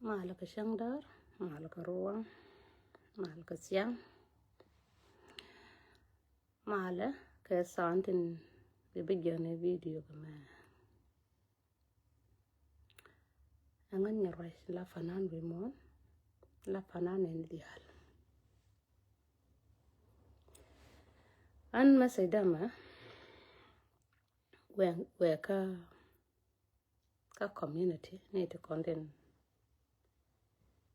Mala ka shandar, mala ka ruang, mala ka siang, mala ka santin bibigyan video kama. Angan nyaray la fanan bimon, la fanan endial. An masaydama we ka community need to contain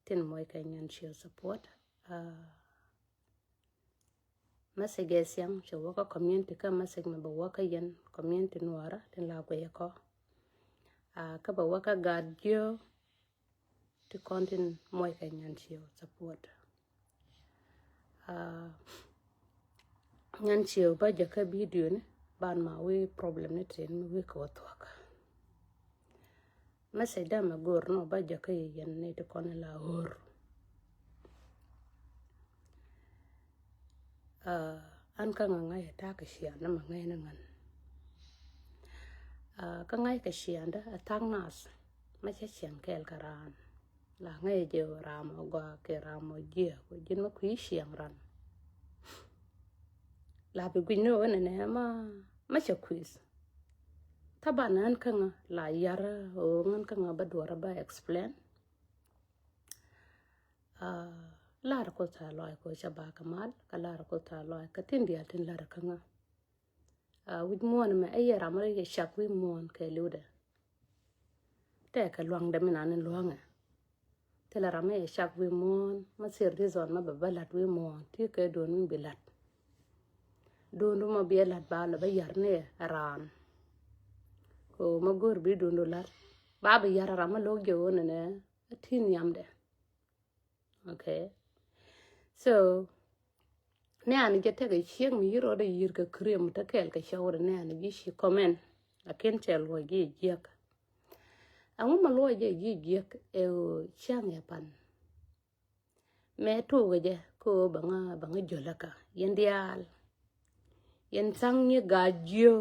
tin moy kanyan share support masage siang che waka community ka masage me ba waka yan community nuara tin la ko yako ka ba waka gadjo to contain moy kanyan share support nyan share ba jaka video ne ban ma we problem ne tin we ko twaka masayda ma gor no ba jaka yan ne to kon la hor an ka ngai ta ka shia na ma ngai na ngan ka ngai ka shia da atang nas ma che chen kel karan la ngai je ram go ke ram je ko jin ma kwi shiang ran la bi gwino ne ma che quiz tabanan ka nga la yara o ngan ka nga ba dora ba explain la ko ta loy ko chaba kamal ka la ko ta loy ka tin dia tin la ka nga wid mon me ayera mare ye shak wi mon ke lude te ka luang de minan luanga te la rame ye shak wi mon ma sir di zon ma ba balat wi mon ti ke don min bilat don ma bi lat ba la ba yar ne ran ko ma gor bi don lat ba ba yar ran ma lo jo ne tin yamde okay so ne ani jete ga chieng mi yiro de yir ka krem ta kel ka shawre ne ani gi shi comment aken tel wo gi jek amu ma lo je gi jek e chang ya pan me to ge ko banga jolaka yendial yen sang ni ga jio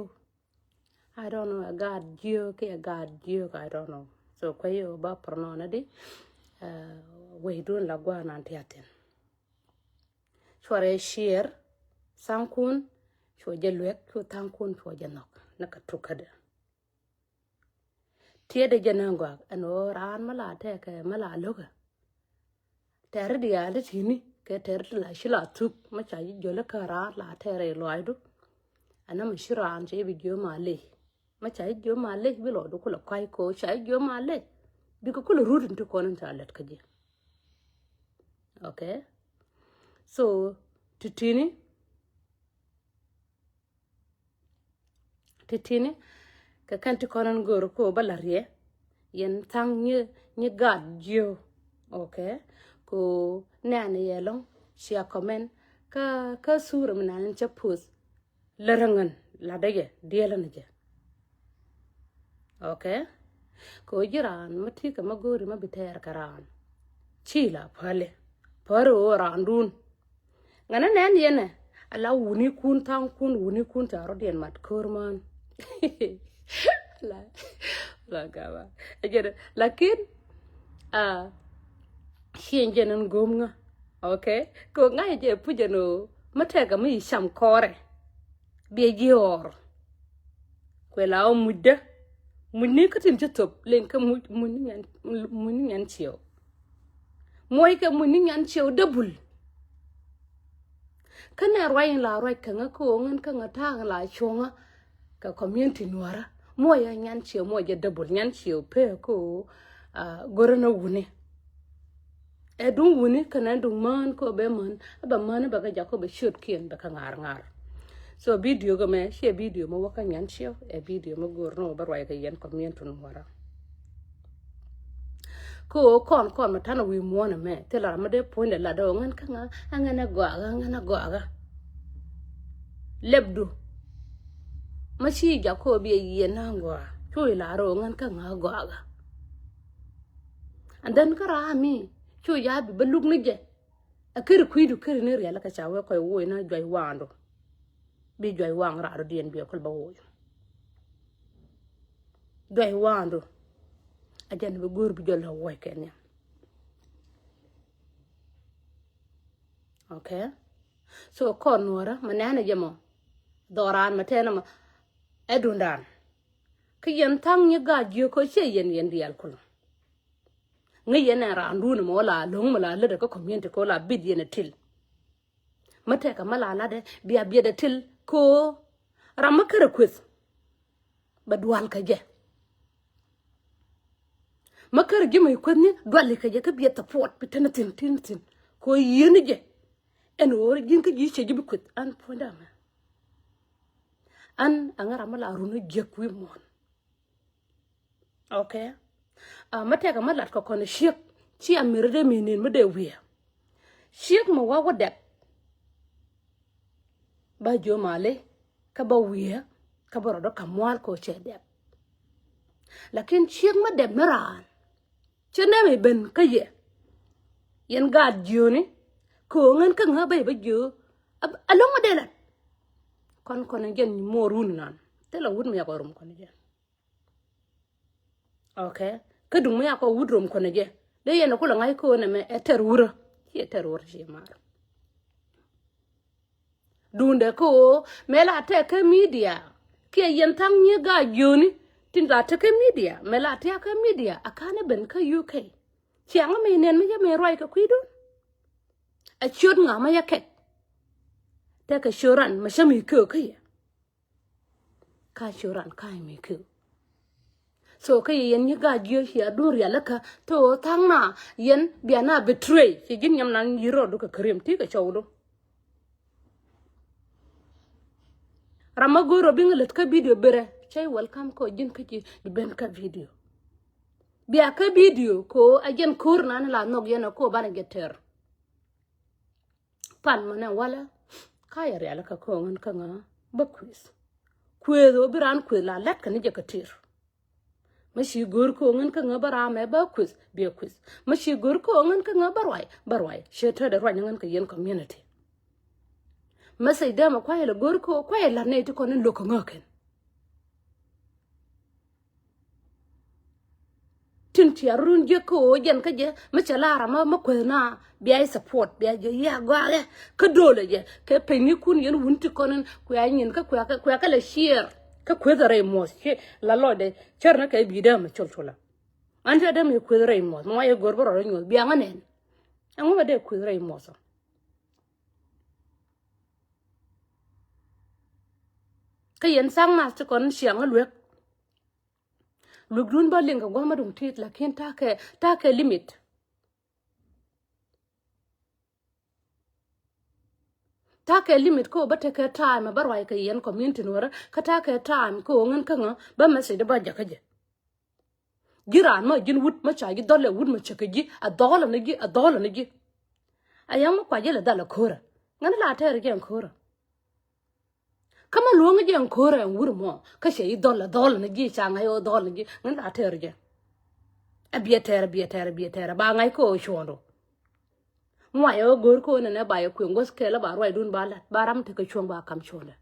I don't know god jio ke god jio I don't know so ko yo ba porno na di we don la gwa nan tiaten chore share sankun cho jelwek cho tankun cho janok naka tukada tiede janangwa ano ran mala te ke mala loga ter dia le tini ke ter la shila tup ma cha jola kara la tere loidu ana ma shiran je bi jo male ma cha jo male bi lo do kula kai ko cha jo male bi ko kula rudin to konan ta let kaje okay so titini ka kanti konan goro ko balarie yen tang ni gad jo okay ko nane yelong shia comment ka sura minan cha pus larangan ladage dielan je okay ko jiran mati ka magori mabiter karan chila phale paro randun ngana nan yene ala wuni kun tang kun wuni kun taro den mat korman la gaba ajere lakin shenjenen gomnga okay ko ngai je pujano matega mi sham kore be jior kwela o mudda munni katin jitop len ka munni nyan chiyo moy ka munni nyan chiyo double kana royin la roy kanga ko ngan kanga ta la chonga ka community nuara moya nyan chiyo moja double nyan chiyo pe ko gorana wuni edun wuni kana dun man ko be man aba man ba ga jako be shoot kien ba ka ngar so video ga me she video mo waka nyan chiyo e video mo gorno ba roy ga yen community nuara ko kon ma tana wi mo na me te la ma de point la do ngan kanga ngana gwa lebdu machi jako bi yena ngwa to ila ro ngan kanga gwa and then kara mi cho ya bi balug ni je akir kuidu kir ne riala ka chawe ko wo na joy wando bi joy wang ra ro dien bi ko ba wo joy wando ajan be gor bi jol wo kenya okay so kon Nuer manana jamo doran matena ma edundan kiyen tang ni ga jio ko che yen dial kulo ngi yen ra ndu mo la long mala le ko community ko la bid yen til mate ka mala la de biya de til ko ramakara quiz badwal ka je makar gi mai kwani dwal ka je ka biya ta pot pitana tin ko yen je en wor gin ka ji che jibi kwit an ponda ma an angara mala runu je kwi mon okay mate ka mala ko kono shek chi amirde menen mede wiya shek mo wa wadak ba jo male ka ba wiya ka borodo ka mwal ko che deb lakin shek ma deb meran chene me ben ka ye yen ga joni ko ngan ka nga bay ba jo along ma dela kon gen morun nan te la wud me ko rum kon je okay ka dum me ko wud rum kon je le yen ko la ngai ko ne me eter wura ye ter wur je mar dunde ko mela te ka media ke yen tang nye ga joni tin da te ka media mela te ka media akane ben ka UK chiang me nen me je me roi ka kuidon a chot nga ma ya ke te ka shoran ma shami ko ka ya ka shoran ka mi ko so ka yen ni ga jio ya dur ya laka to tang na yen biana betray ci gin nyam nan yiro du ka krem ti ka chawdo ramagoro bingalet ka video bere chay welcome ko jin ka ci ben ka video biya ka video ko ajen kur nan la nog yena ko bana geter pan mana wala kaya reala ka ko ngan ka nga ba quiz kwedo biran kwe la lat ka ni je ka tir mashi gor ko ngan ka nga bara me ba quiz be quiz mashi gor ko ngan ka nga barwai sheta da rwa ngan ka yen community masai da ma kwai la gor ko kwai la ne to ko nan loko ngaken tin ti arun je ko jen ka je ma chala ra ma kwe na biya support biya je ya gwale ka dole je ka penni kun yen wunti ko nan ku ya nyin ka ku ya ka la share ka kwe da re mos che la lode charna ka bi da ma cholchola anja da me kwe da re mos mo ye gor boro nyo biya nganen ango ba de kwe da re mos ka yen sang ma to kon siang alwek lugdun ba linga gwa madum tit lakin ta ke limit ko ba ta ke time ba rwai ka yen community nora ka ta ke time ko ngan ka nga ba message ba jaka je giran ma jin wut ma cha gi dole wut ma chaka ji a dola ne gi ayang kwa je la dala kora ngan la ta re gen kora kama luonga je kora en wur mo ka she dola ne gi cha nga yo dola ne gi ngan la ta re je a bietera ba ngai ko shondo mwa yo gor ko ne ba yo kwen gos kela ba roi dun bala baram te ka chong ba kam chonda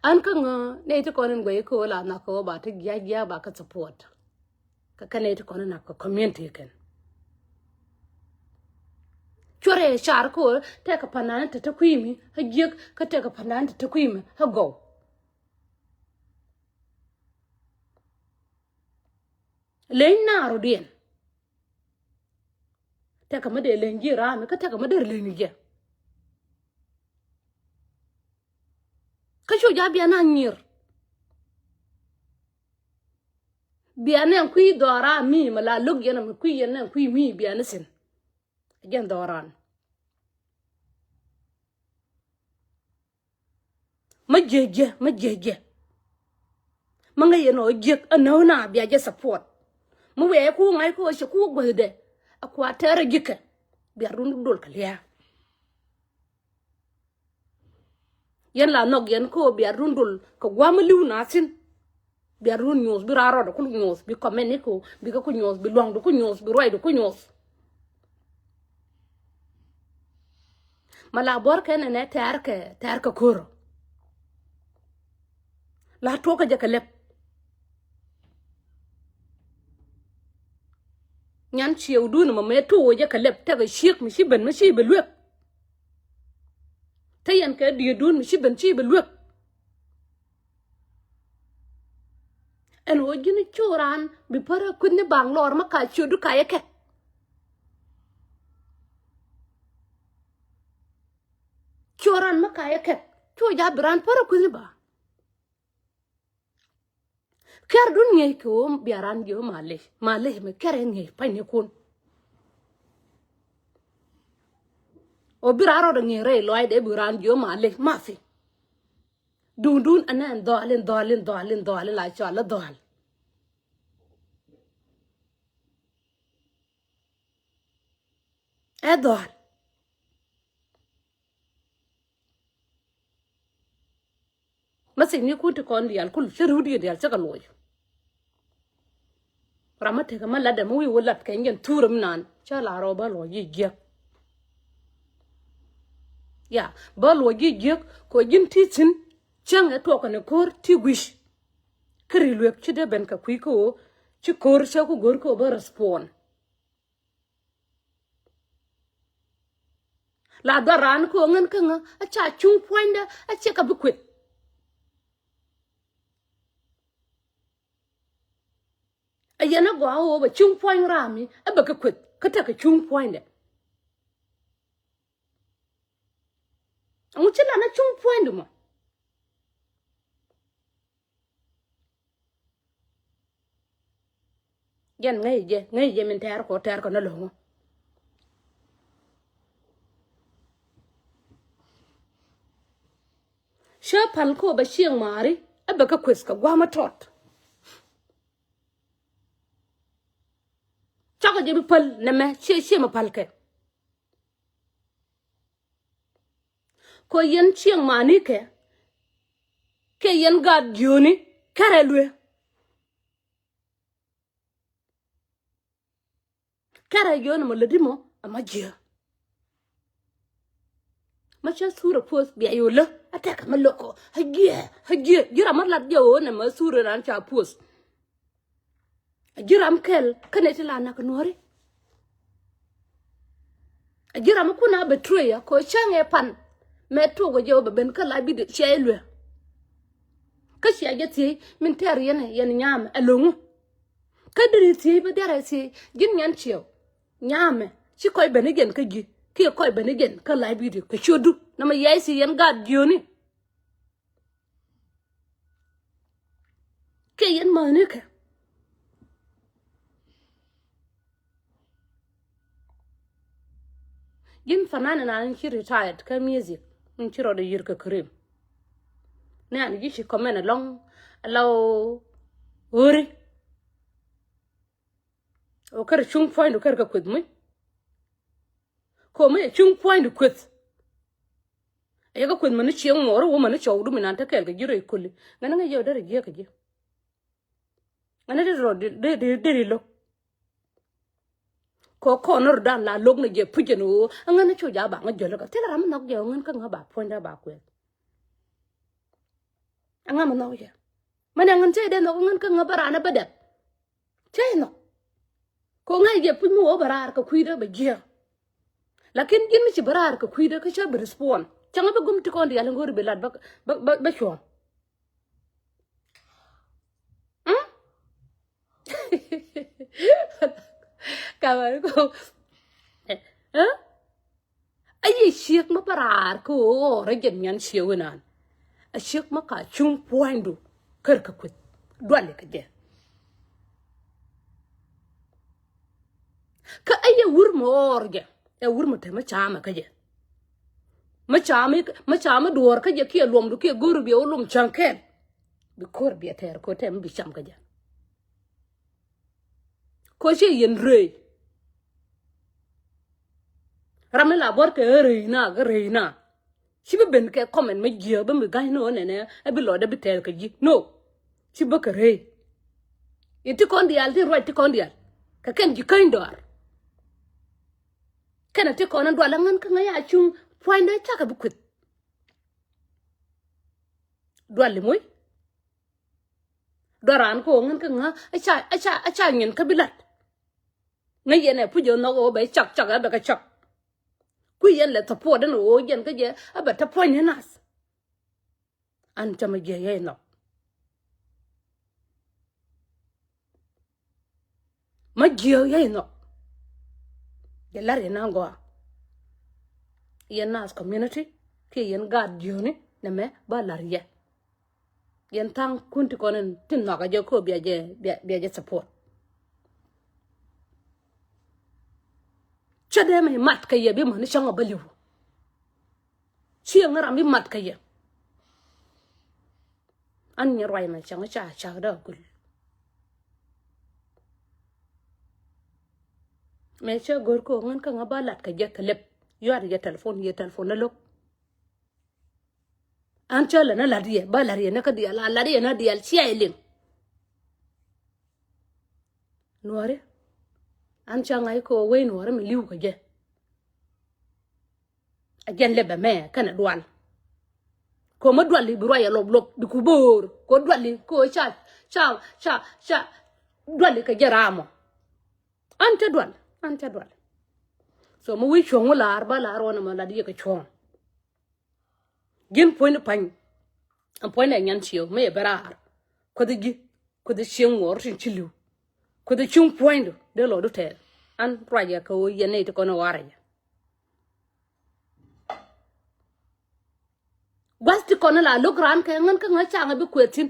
an ka nga ne te ko nen gwe ko la na ko ba te gya ba ka support ka ne te ko na ko community ken chore char ko te ka panana te kwimi ha gyek ka te ka panana te kwimi ha go len na rodien te ka made len gira me ka te ka made len je ka sho ja bia na nyir bia na kwi dora mi mala lug yana mi kwi yana kwi mi bia na sin gen doran ma jeje manga yeno jek anona bia je support mu we ku ngai ko shi ku gwede akwa tere jike bia run dol kalya yen la nog yen ko bia run dol ko gwam liu na sin bia run news bi raro do ku news bi comment ko bi ko news bi long do ku news bi roi do ku news mala bor ken ne ter ka koro la to ka je ka lep nhan chiều đun mà mẹ thu ya ka lep ta ga shik mi shi ben mi shi be luek thấy anh cái địa đun mi shi ben chi be luek en ho gini choran bi para kunne bang lor ma ka chu du ka ya ke choran ma ka ya ke chu ya bran para kunne ba ker dun nge ko biaran yo male me kere nge pa ne kun o biraro de nge re loy de biran yo male ma fi dun anan dolin la cha la dol e dol ma se ni ku te kon dial kul cheru di dial cha ka loy ramate ka mala de mu wi wolat ka ngen turum nan cha la ro ba lo yi ge ya ba lo yi ge ko jin ti tin chang e to ka ne kor ti wish kri luek chi de ben ka ku ko chi kor cha ku gor ko ba respond la daran ko ngen ka nga a cha chung point da a che ka bu kwet a yana go awo ba chung point rami a ba ka kwet ka ta ka chung point da mu chi la na chung point mo yan ngai je min ter ko na lo sha pal ko ba shiang mari aba ka kwes ka gwa ma tot chaka je pal na me she ma pal ke ko yen chiang mani ke yen ga dioni kare lwe kare yon mo ledimo ama je ma cha sura post bi ayola ataka maloko hagie gira marlat jawo na ma sura ran cha post gira mkel kanete la na kanori gira makuna betray ko change pan me to go je ba ben kala bi de chelwe ka shi ageti min ter yen nyam alongu kadri ti ba dere ti gin nyan chiyo nyame ci koy benigen ka gi ki koy benigen ka la bi de ka chodu na ma yai si yen ga dioni ke yen maneka yin fanana na an ki retired ka music in ciro da yirka cream ne an gi shi comment long law ori o kar chung point o kar ka kwet mu ko me chung point kwet e ga kwet man chi ngoro wo man chaw du minan ta kel ga jiro ikuli ngana nga yo dare je ka je ngana de ro de lo ko nor dan la log na je pujeno ngana cho ja ba nga jolo ka tela ram nok je ngan ka nga ba point da ba kwet anga man no je man ngan te de no ngan ka nga barana badat te no ko ngai je pumu o barar ka kuida ba je lakin gin mi ci barar ka kuida ka cha ba respond changa ba gum ti ko ndi ala ngor be lad ba chon kabar ko ai shiek ma barar ko ra gen nyan shewenan a shiek ma ka chung poindu kar ka kwet dole ka je ka aye wur morge e wur mate ma chama ka je ma chama duor ka je ke lom du ke goru bi olum chanken bi kor bi ter ko tem bi cham ka je ko she yen re ramela bor ke reina shi be ben ke comment ma je ba mi ga no ne e bi lo da bi ter ka ji no shi ba ka re iti kondial ti roi ti kondial ka ken ji kain dor kana ti konan do langan ka ngaya chung point da cha ka bu kwit do le moy doran ko ngan ka nga acha nyen ka bilat ngay giờ này bây giờ nó ô bé chọc chọc ở bé cái chọc quy yên là thập phụ đó nó ô yên cái gì ở bé thập phụ như nas ăn cho mà dễ nó mà dễ nó để lại để nó go yên nas community khi yên gad journey nè mẹ ba lại yên thang kun thì con tin nó cái chỗ bia je support cho đem mày mặt cái gì biết mà nó chẳng có bao nhiêu chiang ra mi mặt cái gì anh nhớ rồi mà chẳng có trả đâu cứ mẹ cho gor ko ngan ka ngaba lat ka je telep yo ya telephone na lok an cho là nó là gì ba là gì nó cái dia là gì nó dia chia liền nuare an cho ngay ko we nuare mi liu ka je a jen le ba me kana duan ko ma duan li bro ya lob di ku bor ko duan li ko cha duan li ka je ramo an ta duan so mo wi chong la arba la ro na ma la di ka chong gin point pan an point na nyan chiu me berar ko de chiu ngor sin chilu ko de chung point de lo do te an raja ko ye ne to kono wara ya wasti kono la lo gran ka ngan ka ngacha ngabi kwetin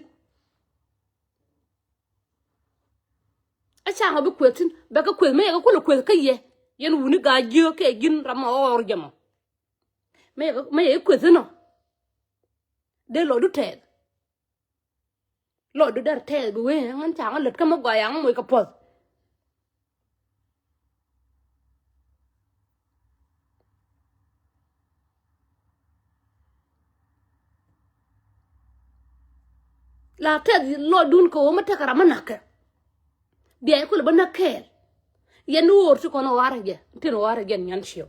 a cha ngabi kwetin ba ka kwet me ka ko kwet ka ye yen wuni ga jio ke gin rama or jamo me kwetin no de lo do te lo do dar te bu we ngan cha ngat ka ma gwa yang mo ka pol la te lo dun ko ma te kara manaka biya ko ba nakel ye nuor to kono wara ge tin wara ge nyan shio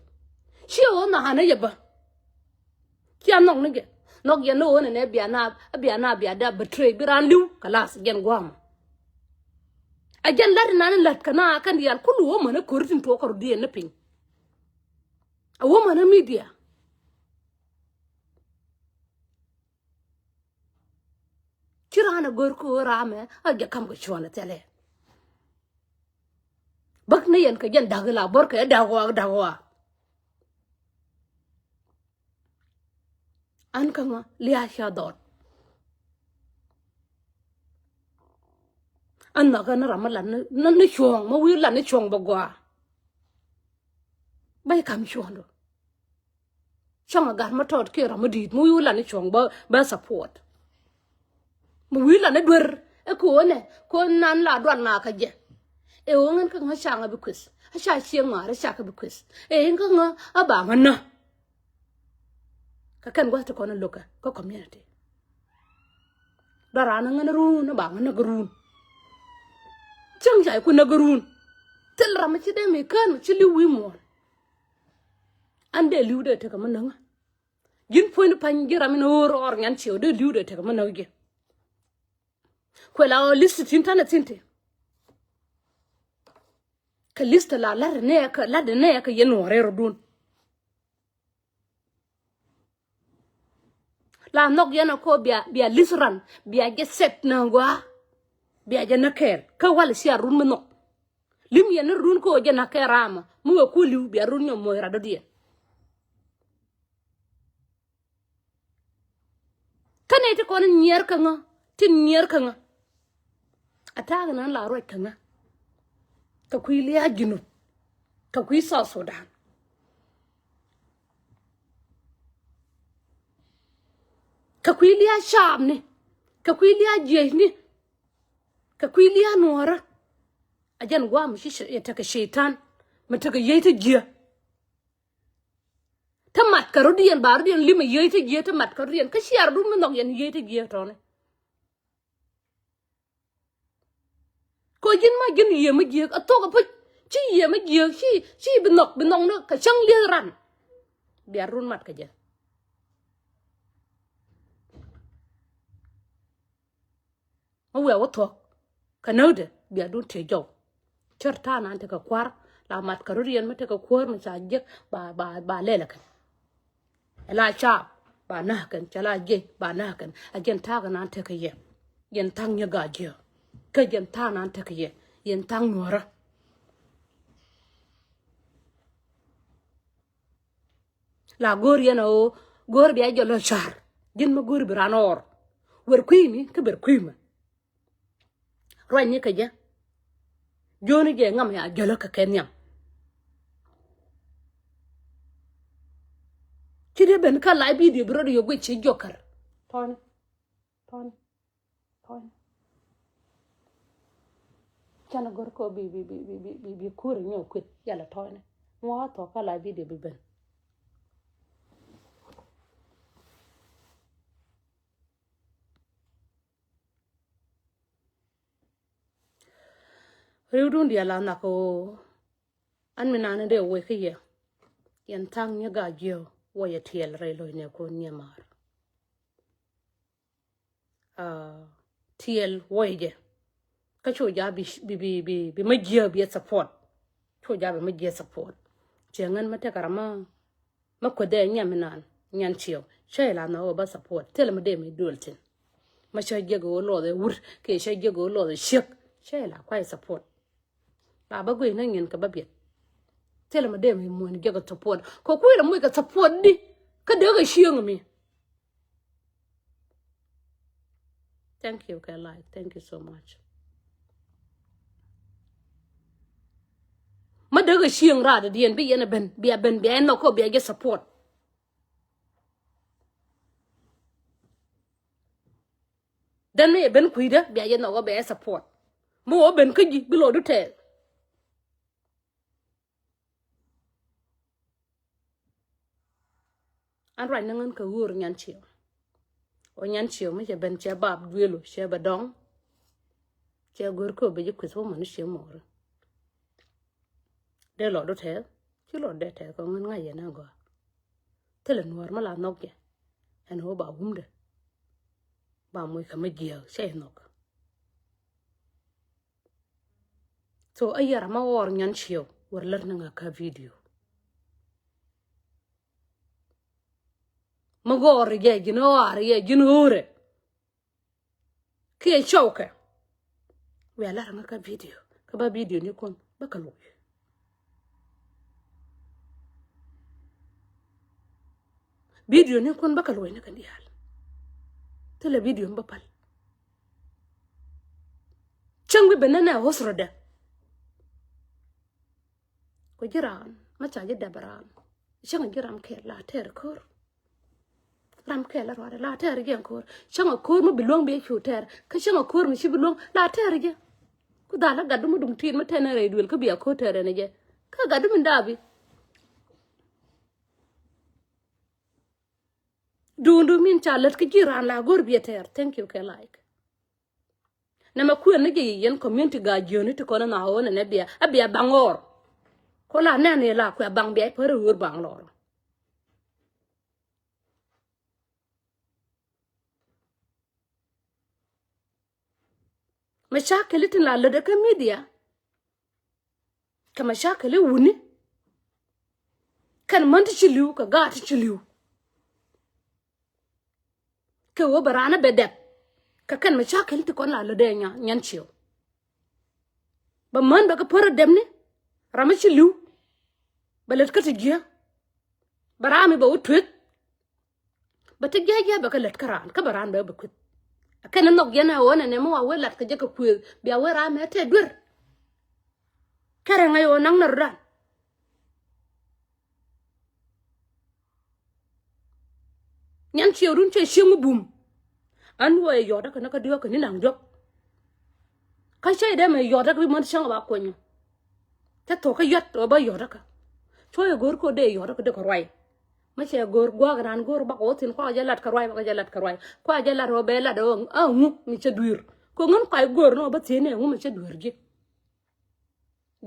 na hana ye ba kya nok ne ge nok ye no ne biya da betray biran liu kalas gen gwam a gen lar nan lat kana kan yal kullu wo mana kortin to kor die ne pin a wo mana media kirana gor ko rame a ge kam go chwana tele bak ne yen ka gen dagla bor ka dagwa an kanga liya sha dot an na kana ramala na chong ma wi la ne chong bagwa bay kam chong do chong ga ma tot ke ramadi mu wi la ne chong ba support mu wi la ne dwer e ko nan la dwan na ka je e wongan ka nga shanga bi kwis a sha chienga ra sha ka bi kwis e nga nga aba ngana ka kan gwa to kono loka ko community darana ngana ru na ba ngana grun chang jai ku na grun tel ram chi de me kan chi li wi mo ande liu de te ka mananga gin point pan gira min or ngan chi de liu de te ka mananga ko la list internet tinte ka list la de ne ka yen wore rodun la nok yana ko bia lisran bia ge set na ngwa bia je na ker ka wal sia run mo nok lim yana run ko je na kerama mu ko liu bia run no mo ra do die kane te ko nyer ka nga tin nyer ka nga ataga nan la ro ka nga ka kuili ya jinu ka kui sa Sudan ka kuili ya sham ni ka kuili ya jehni ka kuili ya nuara ajan gwa mu shi ta ka shaitan mata ka yeta jiya ta mat ka rodiyan ba rodiyan lima yeta jiya ta mat ka rodiyan ka shiar dum nok yan yeta jiya to ne ko jin ma jin ye ma jiya a to ka pa chi ye ma jiya chi binok no ka chang le ran biar run mat ka ja ma we wo to ka no de biar dun te jo cherta nan te ka kwar la mat karurian mate ka kwor ma cha je ba lela kan la cha ba na kan chala je ba na kan ajen ta ga nan te ka ye yen tang nya ga je ka jen ta nan te ka ye yen tang nuora la gor yana o gor bi ajo lo char jin ma gor bi ranor wer kwimi ka ber kwima roi ni ka je joni je ngam ya jolo ka kenyam kide ben ka lai bi di bro yo gwe chi jokar ton chana gor ko bi kure nyo kwet yala ton mo to ka lai bi di bi ben riudun dia la na ko an minane de we ke ye yen tang nya ga jo wo ye tiel re lo ne ko nyamar tiel wo ye ka cho ja bi ma je bi support cho ja bi ma je support chengan mate karama ma ko de nya minan nyan chiyo che la na o ba support tel ma de mi dultin ma cha je go lo de wur ke cha je go lo de shek che la kwai support ba ba gwe na nyen ka ba biet tel ma de mi mo ni je go support ko ku la mo ka support di ka de ga shieng mi thank you ka like thank you so much ma de ga shieng ra de dien bi yana ben bi no ko bi ge support dan me ben kuida bi yana no go be support mo ben ka ji bi lo du te an right nangan ka wur nyan chiyo o nyan chiyo me ben che bab duelo che ba dong che gor ko be ji kwiso man che mor de lo do te chi lo de te ko ngan ngai na go tele nuor ma la nok ye an ho ba humde ba moy ka me giyo che nok so ayara ma wor nyan chiyo war lar nga ka video magor ye gino ar ye gino ore ke choke we la nga ka video ka ba video ni kon ba ka lo video ni kon ba ka lo ni kan dial tele video mba pal changwe benana hosroda ko jiran ma cha je dabaran changa jiram ke la ter kor ram ke la rode la ter gen kor changa kor mo bilong be chu ter ka changa kor mi chi bilong la ter ge ku dala gaddu mo dum tin ma tenere duel ko biya ko ter ne je ka gaddu min dabi dundu min chalet ki jiran la gor bi ter thank you ke like na ma ku ne ge yen community ga joni to kono na ho ne biya abia bangor ko la ne la ku bang bi per hur bang lor mashakil tin la da ka media ka mashakil wuni kan man ti liu ka ga ti liu ka wo barana bedep ka kan mashakil ti kon la da nya nyan chiyo ba man ba ka por dem ni rama ci liu balet ka ti giya barami ba wutwet ba ti giya ba ka let karan ka baran ba kwit kan nok yana wona ne mo wa lat ka je ka kwel bi awara me te dur kare ngayo nang nardan nyan ci run ce shingu bum an wo yo da ka dio ka ni nang jok ka sai da me yo da bi man shanga ba ko nyu ta to ka yot ba yo da ka cho yo gor ko de yo da ka de ko roi ma che gor gwa gran gor ba ko tin ko jalat ka roi ba jalat ka roi ko jalat ro be la do ngu mi che dur ko ngam kai gor no ba tine ngu mi che dur gi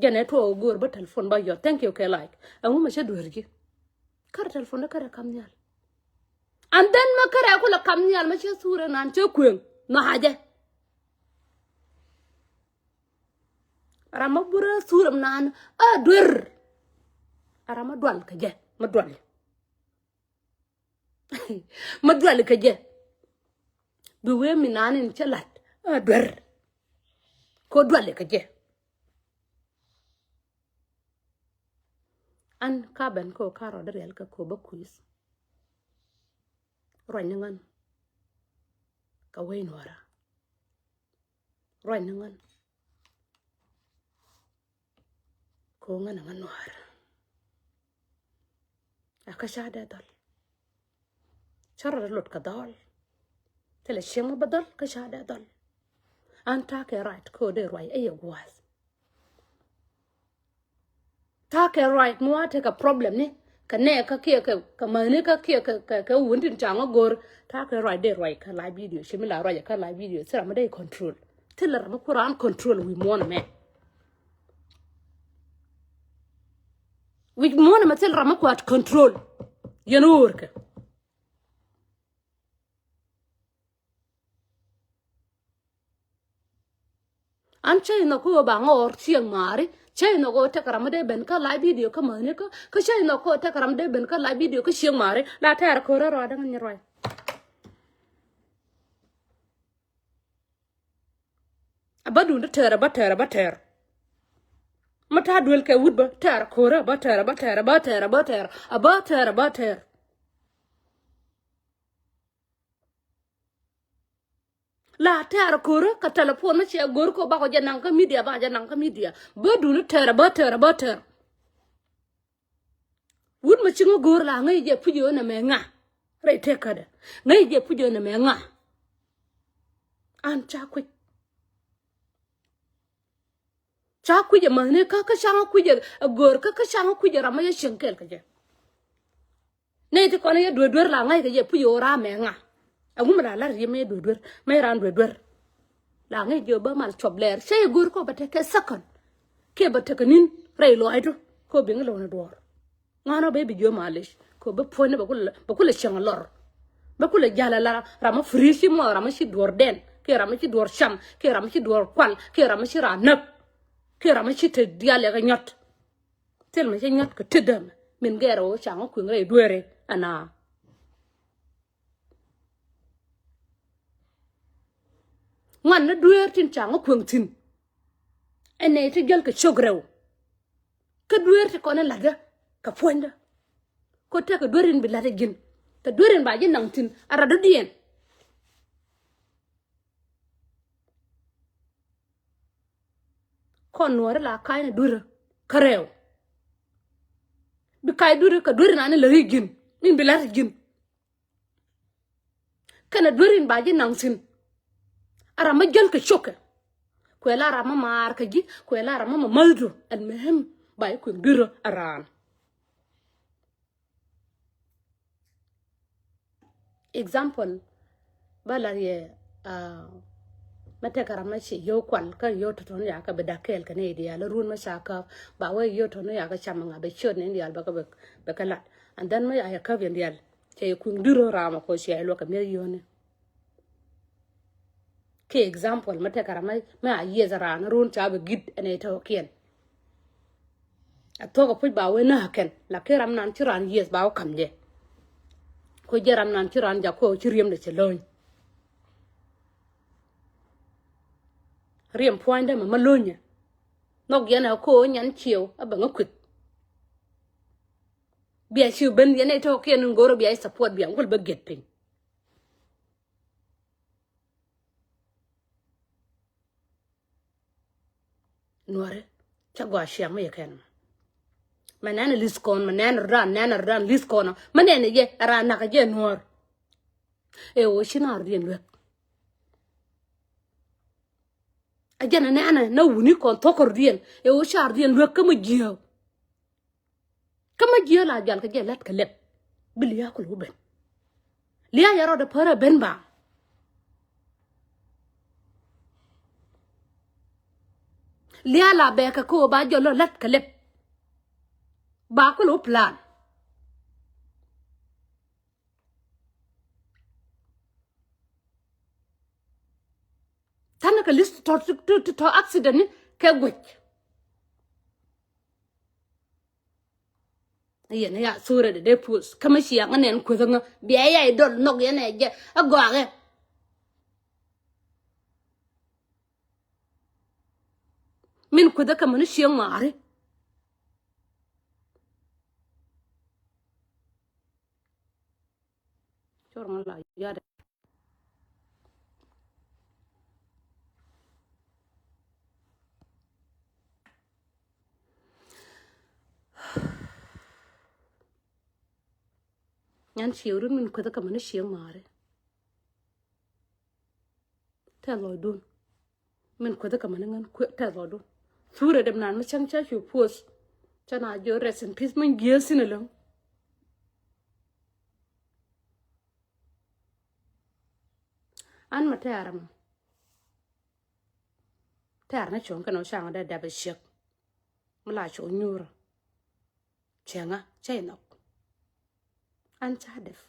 jane to gor ba telephone ba yo thank you ke like ngu mi che dur gi kar telephone ka kam nyal and then ma kare ko la kam nyal ma che sura nan che kwen na haje rama bura suram nan a dur arama dwal ka je ma dwal ma dwal ka je bi we mi nanin chalat a dur ko dwal ka je an ka ben ko karo derel ka ko ba kuis roinangan ka we nora roinangan ko ngana nora aka shada dal sharar lot ka dal tele shema badal ka shada dal anta ke right ko de roi e gwas ta ke right mo ate ka problem ni ka ne ka ke ka mane ka ke ka wundin tanga gor ta ke right de roi ka live video shemi la roi ka live video sira ma de control tele ma quran control we mona me we mona ma tele ma kwat control yanurka an chay no ko ba ngor chiang mari chay no go ta karam de ben ka live video ka mane ka chay no ko ta karam de ben ka live video ka chiang mari la tar ko ro da ngani roi abadu de tera ba ter mata duel ke wudba tar ko ro ba ter la tar ko ro ka telephone na che gor ko ba ko janang ka media badu ne tera ba ter wud ma chingo gor la ngai je pujo na me nga re te kada ngai je pujo na me nga an cha ku je ma ne ka shanga ku je gor ka shanga ku je rama ye shenkel ka je ne te ko ne do la ngai ka je pujo ra me nga agum la ye me do me ran do la ngai je ba mal chobler sey gor ko ba te ke sakon ke ba te kanin re lo aido ko bi ngalo na dor ngano be bi jo malish ko be pone ba kula shanga lor ba kula jala la rama frishi mo rama shi dor den ke rama shi dor sham ke rama shi dor kwal ke rama shi ranap ke rama shi te diale ga nyot tel ma shi nyot ko tedam min gero shanga ku ngre duere ana ngan na duer tin shanga ku tin ene te gel ka chogrew ka duer te ko na laga ka fonda ko te ka dorin bi lata gin ta dorin ba jin tin ara do dien kon wora la kay na dura ka rew bi kay dura ka dorin an la rigin min bi lata gin kana dorin ba jin tin ara ma gel ka choka ko la ra ma mar ka gi ko la ra ma maldo al muhim bay ko dura aran example bala ye mate karama shi yo kwal ka yo to ya ka bedakel ka ne dia la run ma shaka ba we yo to ya ka chamanga be chod ne dia ba ka be kala and then ma ya ka bien dia che ku ndiro rama ko shi lo ka me yo ne ke example mate karama ma ye zara na run cha be gid ne to kien atoga pu ba we na ken la ke ram nan ti ran yes ba kam je ko jeram nan ti ran ja ko ti riem de che loñ riem poinde ma malonya nok yana ko nyan chiu aba ngakut bia chiu ben yana to kien ngoro bia support bia ngol ba get pin Nuer cha gwa shiang me ken manana liskon manana ran liskon manana ye ara na ka je Nuer e o shina rien we ajana ne ana na wuni kon tokor rien e o shar rien we kama jiyo la jan ka je lat ka lep bil ya ko ben liya yaro de para ben ba liya la be ka ko ba jolo lat ka lep ba ko lo plan tan ka list to accident ke gwech yen ya sura de pus kama shi ya nganen ku nga biya ya idol nok yen je agwage min ku da kama ni shi mare chor ngala ya de nyan shiurun min ku da kama ni shi mare ta loidun min ku da kama ni ngan ku ta loidun sura de nan ma chang cha shu pus chana jo rest in peace min gesin lo an ma tar na chon kana shang da da ba shek mala cho nyura chenga chainok an cha def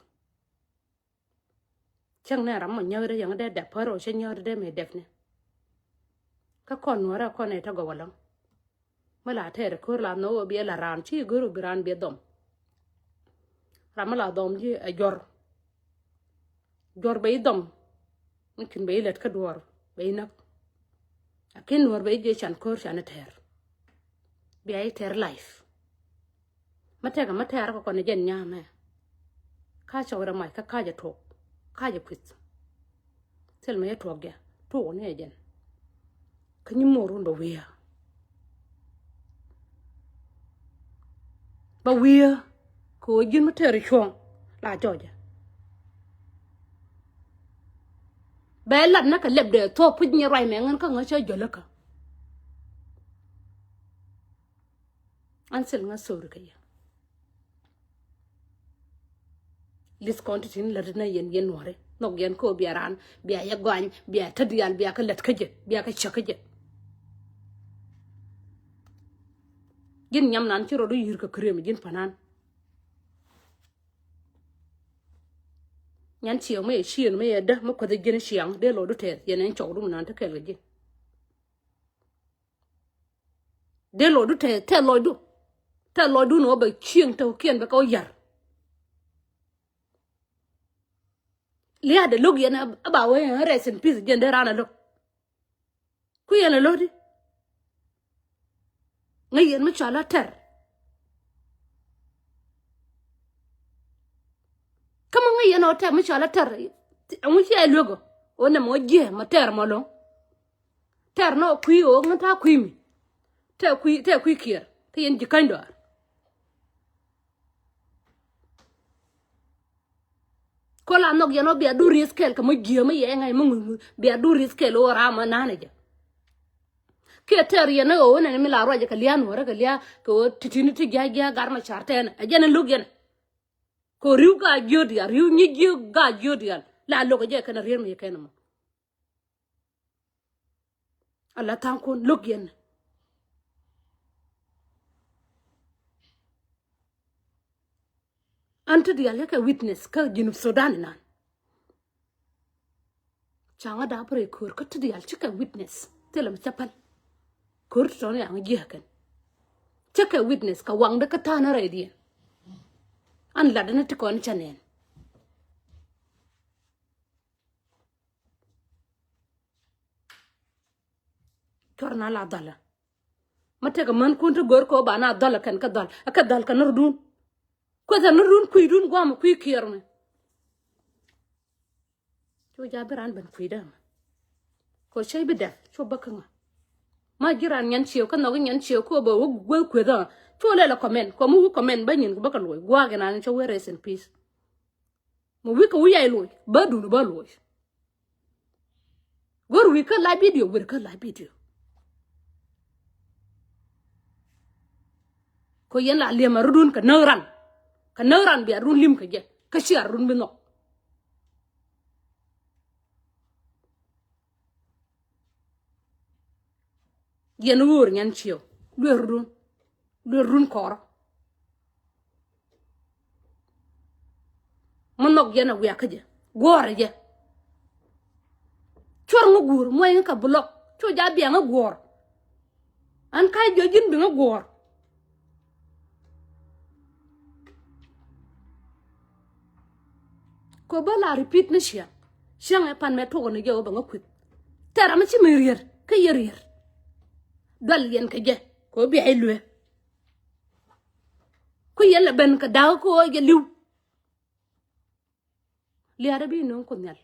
chang na ram nyawre yang da paro she nyawre de me def ne ka kon wara kon eta go walang mala tere kur la no bi la ran chi guru gran bi dom ramala dom ji a jor bay dom mungkin bay let ka dor bay nak akin war bay je chan kur chan ter bi ay ter life matega ko ne jen nyame ka chawra mai ka ja tok ka ja kwit tel me tok ga to ne jen kanyi moru ndo wia ba wia ko jin materi chong la joja bela na ka lebde to pudni rai me ngan ka ngacha jolaka ansel nga sor ka ya lis kontin la na yen wore no gen ko biaran biya ya gwan biya tadial biya ka let ka je biya ka chaka je gin nyam nan ci rodo yir ka krem gin panan nyan ci me shien me da ma ko de gin shiang de lo do te yenen chawdu nan ta kel gin de lo do te lo do no ba chieng to kien ba ko yar liya de log yana ba we rest in peace gen de rana lo ku yana lo di ngayen ma chala ter kama ngayen o ter ma chala ter amu ci ay logo ona mo je ma ter mo lo ter no kui o ngata kui mi te kui kier te yen jikando ko la nok yano bia du riskel ka mo je ma ye ngai mo bia du riskel o rama nane je ke ter yana o ne mi la roje ka lian wora ka lia ko titini ti gya garma charten ajana lugyen ko riu ga jodiya riu ni ga jodiya la lo ko je kana rier mi kana mo alla tan ko lugyen ante dia le ka witness ka jinub sudan nan changa da pre kur ka ti dia chika witness telam chapal kur to ne ang je kan chaka witness ka wang da ka tana re dia an la dana ti kon chanen torna la dala matega man kunta gor ko bana dala kan ka dal aka dal kan nurdun ko za nurdun kuidun gwam kui kierme to jabiran ban kuidam ko shay bida to bakanga ma giran nyan chiyo kan no nyan chiyo ko ba wo kweda to le la comment ko mu comment ba nyin ba kan loy gwa ga nan to we rest in peace mo wi ko wi ay loy ba du ba loy gor wi ka la video wi ka la video ko yen la lema rudun ka nauran bi arun lim ka je ka shi arun bi no yen wor nyan chiyo le run kor monok yen a wiya ka je gor je chor ngugur moy ka blok cho ja bi nga gor an kay jojin bi nga gor ko bala repeat na shang e pan me to ne yo ba ngakut tera ma ci me rier ka yer dal yen ka je ko bi ay luwe ku yella ben ka daw ko ye liw li ara bi non ko nyal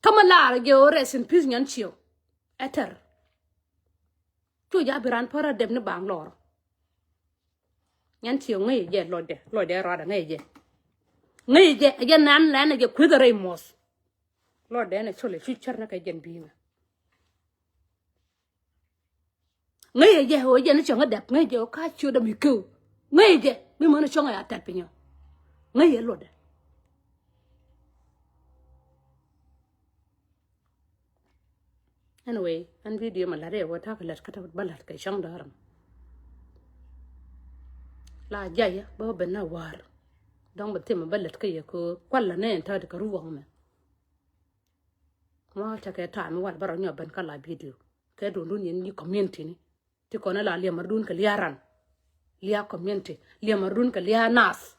kama lar ge o rest in peace nyan chiyo eter to ya biran para dem ne bang lor nyan chiyo ngai je lo de ra da ngai je ya nan lan ge kudare mos lo de ne chole future na ka jen bi ma ngai je ho je ne chonga dap ngai je ka chu da mi ku ngai je mi mo ne chonga ya tat pinyo ngai ye lo de anyway an video ma la re wa ta ka lat ka ta balat ka shang daram la jaya ba ben na war dong ba tema balat ka ye ko kwalla ne ta ka ruwa ma ma ta ka ta mi wal bara nyo ben ka la video ka do ndun yen ni community ni ti ko na la le mardun ka liaran lia community lia mardun ka lia nas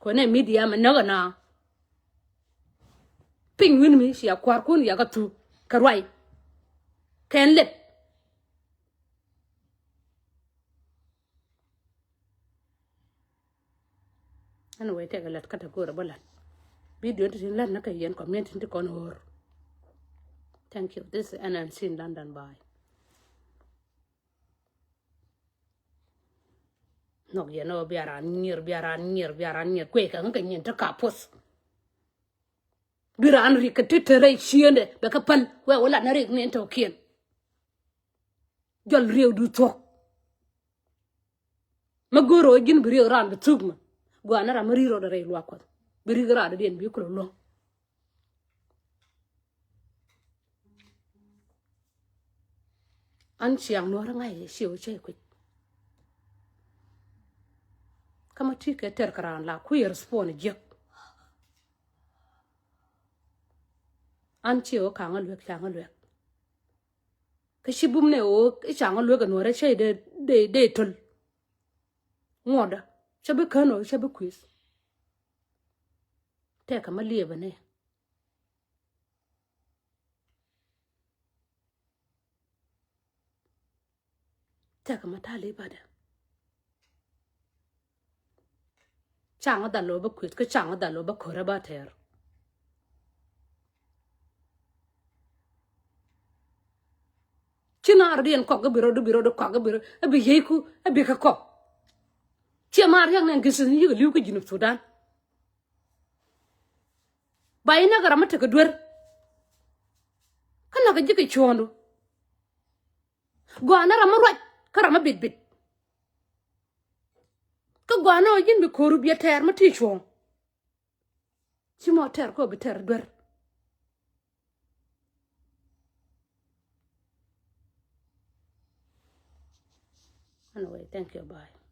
ko ne media ma na ping win mi sia kwar kun ya ka tu karwai ken let anyway te ga let ka ta go ra balat video tin lan na ka yen community ti kon hor thank you this is NNC in London bye nok ye no biaran nier kwe ka nga nyen ta ka pos biran ri ka tetere chiende be ka pal we wala na ri ne to kien jol rew du to magoro gin bi rew ran bi tugma go na ra mari ro da re lwa ko bi ri gra da den bi ko lo an chiang no ra ngai siu che ku kama ti ke ter kran la ku yer spon je an chi o ka nga lwe ka shibum ne o cha nga lwe ga no ra che de tol ngoda chabe kano chabe quiz te ka malie bane te ka matale bada changa da lo ba quiz ka changa da lo ba khora ba ter china ardien ko ga biro do ko ga biro abi yeku abi ka ko che mar yang ne gisin yi ga liu ka jinu Sudan bayina ga ramata ka dwer kana ga jike chondo gwana rama rwaj ka rama bit ka gwana o jin bi koru bi ter ma ti chon chi mo ter ko bi ter dwer anyway thank you bye